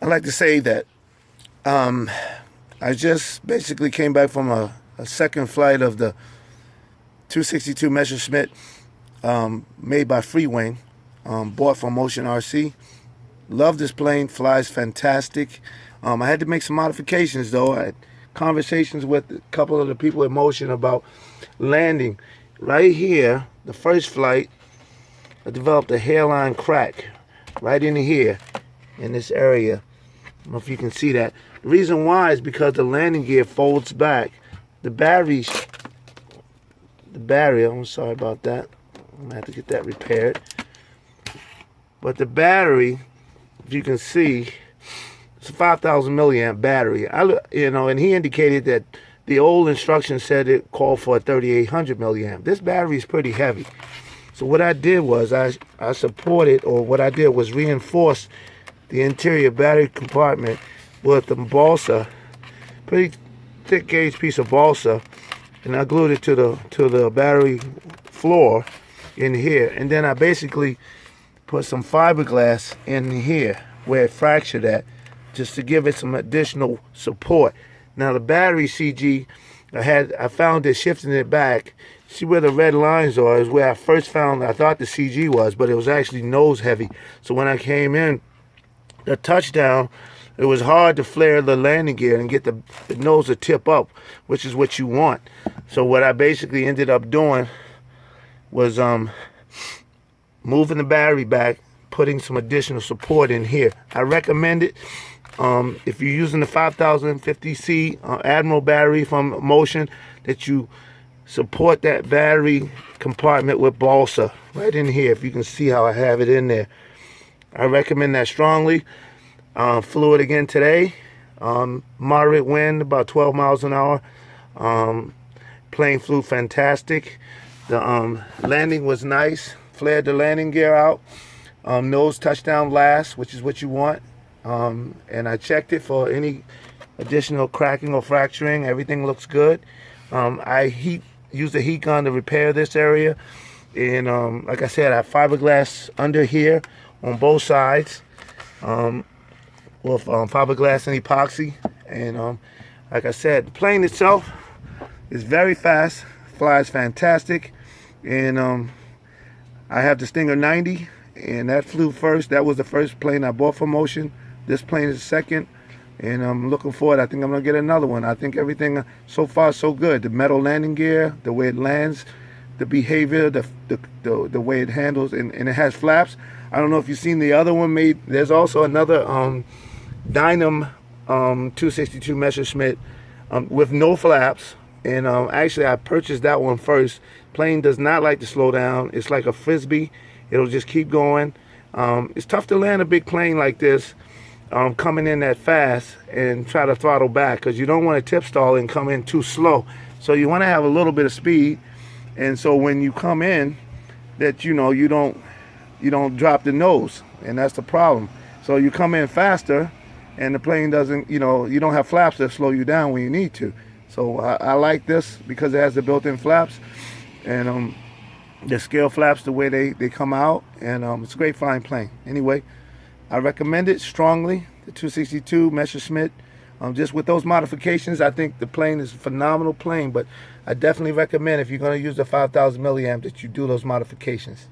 I'd like to say that I just basically came back from a second flight of the 262 Messerschmitt made by Freewing, bought from Motion RC. Love this plane, flies fantastic. I had to make some modifications though. I had conversations with a couple of the people at Motion about landing. Right here, the first flight, I developed a hairline crack right in here, in this area. I don't know if you can see that. The reason why is because the landing gear folds back. The battery, I'm sorry about that. I'm gonna have to get that repaired. But the battery, if you can see, it's a 5,000 milliamp battery. And he indicated that the old instructions said it called for a 3,800 milliamp. This battery is pretty heavy. So what I did was I supported, or what I did was reinforce the interior battery compartment with the balsa, pretty thick gauge piece of balsa, and I glued it to the battery floor in here. And then I basically put some fiberglass in here where it fractured at, just to give it some additional support. Now the battery CG, I found it shifting it back. See where the red lines are is where I first found, I thought the CG was, but it was actually nose heavy. So when I came in, the touchdown, it was hard to flare the landing gear and get the nose to tip up, which is what you want. So what I basically ended up doing was moving the battery back, putting some additional support in here. I recommend it. If you're using the 5050C Admiral battery from Motion, that you support that battery compartment with balsa right in here. If you can see how I have it in there, I recommend that strongly. Flew it again today. Moderate wind, about 12 miles an hour. Plane flew fantastic. The landing was nice. Flared the landing gear out. Nose touchdown last, which is what you want. And I checked it for any additional cracking or fracturing. Everything looks good. I used a heat gun to repair this area. And like I said, I have fiberglass under here on both sides. With fiberglass and epoxy. And like I said, the plane itself is very fast, flies fantastic. And I have the Stinger 90, and that flew first. That was the first plane I bought from Motion. This plane is the second, and I'm looking forward. I think I'm gonna get another one. I think everything so far so good. The metal landing gear, the way it lands, the behavior, the way it handles, and it has flaps. I don't know if you've seen the other one made. There's also another Dynam 262 Messerschmitt with no flaps. And actually I purchased that one first. Plane does not like to slow down. It's like a frisbee. It'll just keep going. It's tough to land a big plane like this coming in that fast and try to throttle back, because you don't want to tip stall and come in too slow. So you want to have a little bit of speed, and so when you come in, that you don't drop the nose, and that's the problem. So you come in faster, and the plane doesn't, you don't have flaps that slow you down when you need to. So I like this because it has the built-in flaps, and the scale flaps the way they come out, and it's a great flying plane. Anyway, I recommend it strongly, the 262 Messerschmitt. Just with those modifications, I think the plane is a phenomenal plane, but I definitely recommend, if you're going to use the 5,000 milliamp, that you do those modifications.